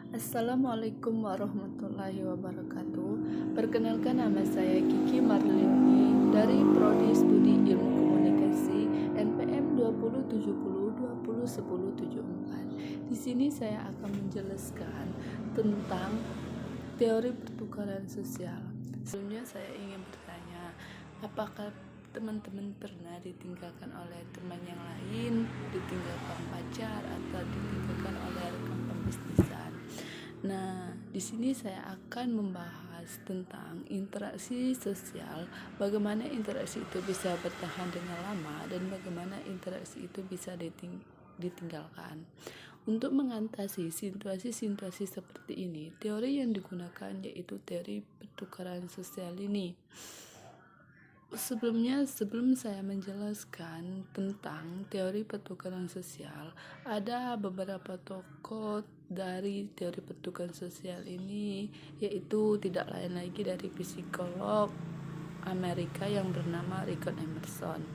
Assalamualaikum warahmatullahi wabarakatuh. Perkenalkan, nama saya Kiki Marliani dari Prodi Studi Ilmu Komunikasi NPM 2070201074. Di sini saya akan menjelaskan tentang teori pertukaran sosial. Sebelumnya saya ingin bertanya, apakah teman-teman pernah ditinggalkan oleh teman yang lain, ditinggalkan pacar, atau ditinggalkan oleh rekan pembisnisan? Nah, di sini saya akan membahas tentang interaksi sosial, bagaimana interaksi itu bisa bertahan dengan lama dan bagaimana interaksi itu bisa ditinggalkan. Untuk mengatasi situasi-situasi seperti ini, teori yang digunakan yaitu teori pertukaran sosial ini. Sebelum saya menjelaskan tentang teori pertukaran sosial, ada beberapa tokoh dari teori pertukaran sosial ini, yaitu tidak lain lagi dari psikolog Amerika yang bernama Richard Emerson.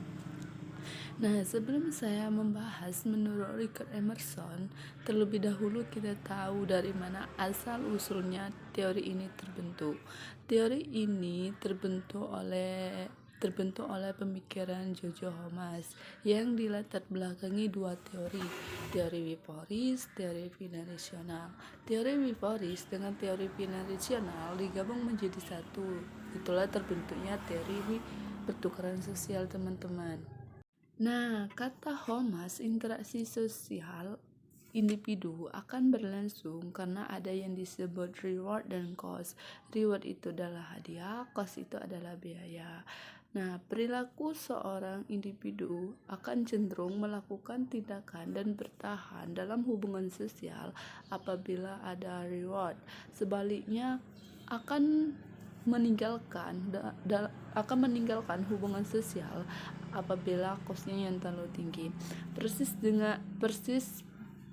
Nah, sebelum saya membahas menurut Richard Emerson, terlebih dahulu kita tahu dari mana asal usulnya teori ini terbentuk. Teori ini terbentuk oleh pemikiran Jojo Homas yang dilatar belakangi dua teori Wiporis, teori binarisional. Teori Wiporis dengan teori binarisional digabung menjadi satu. Itulah terbentuknya teori pertukaran sosial, teman-teman. Nah, kata Homas, interaksi sosial individu akan berlangsung karena ada yang disebut reward dan cost. Reward itu adalah hadiah, cost itu adalah biaya. Nah, perilaku seorang individu akan cenderung melakukan tindakan dan bertahan dalam hubungan sosial apabila ada reward. Sebaliknya akan meninggalkan hubungan sosial apabila kosnya yang terlalu tinggi. Persis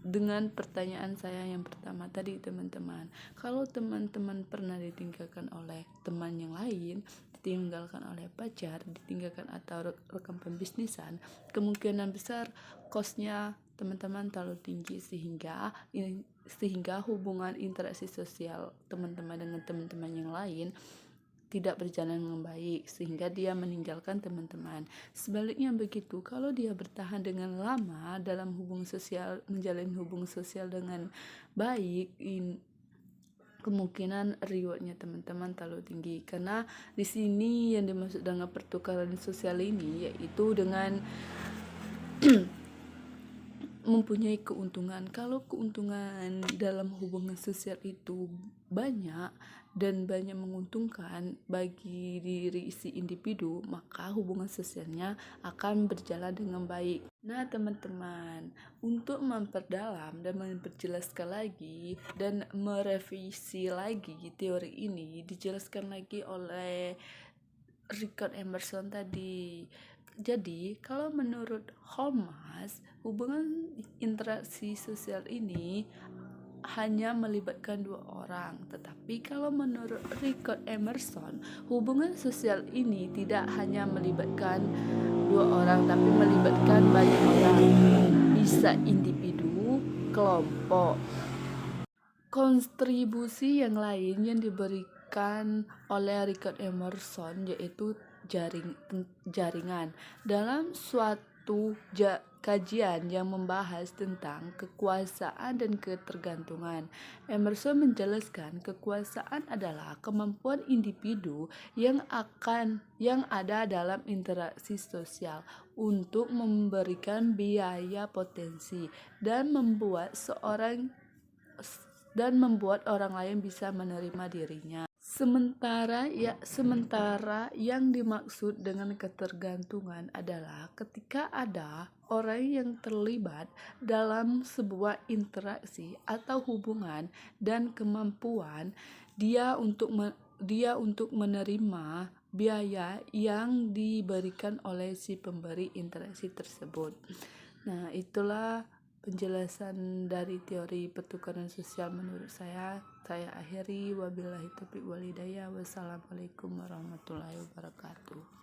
dengan pertanyaan saya yang pertama tadi, teman-teman. Kalau teman-teman pernah ditinggalkan oleh teman yang lain, ditinggalkan oleh pacar, ditinggalkan atau rekan pembisnisan, kemungkinan besar kosnya teman-teman terlalu tinggi sehingga hubungan interaksi sosial teman-teman dengan teman-teman yang lain tidak berjalan dengan baik, sehingga dia meninggalkan teman-teman. Sebaliknya begitu, kalau dia bertahan dengan lama dalam menjalin hubungan sosial dengan baik, kemungkinan rewardnya teman-teman terlalu tinggi. Karena di sini yang dimaksud dengan pertukaran sosial ini yaitu dengan mempunyai keuntungan. Kalau keuntungan dalam hubungan sosial itu banyak dan banyak menguntungkan bagi diri si individu, maka hubungan sosialnya akan berjalan dengan baik. Nah, teman-teman, untuk memperdalam dan memperjelaskan lagi dan merevisi lagi teori ini, dijelaskan lagi oleh Richard Emerson tadi. Jadi, kalau menurut Homas, hubungan interaksi sosial ini hanya melibatkan dua orang. Tetapi kalau menurut Richard Emerson, hubungan sosial ini tidak hanya melibatkan dua orang, tapi melibatkan banyak orang. Bisa individu, kelompok. Kontribusi yang lain yang diberikan oleh Richard Emerson yaitu jaringan. Dalam suatu kajian yang membahas tentang kekuasaan dan ketergantungan, Emerson menjelaskan kekuasaan adalah kemampuan individu yang ada dalam interaksi sosial untuk memberikan biaya potensi dan membuat orang lain bisa menerima dirinya. Sementara yang dimaksud dengan ketergantungan adalah ketika ada orang yang terlibat dalam sebuah interaksi atau hubungan dan kemampuan dia untuk menerima biaya yang diberikan oleh si pemberi interaksi tersebut. Nah, itulah penjelasan dari teori pertukaran sosial menurut saya. Saya akhiri, wabillahi taufiq wal hidayah. Wassalamualaikum warahmatullahi wabarakatuh.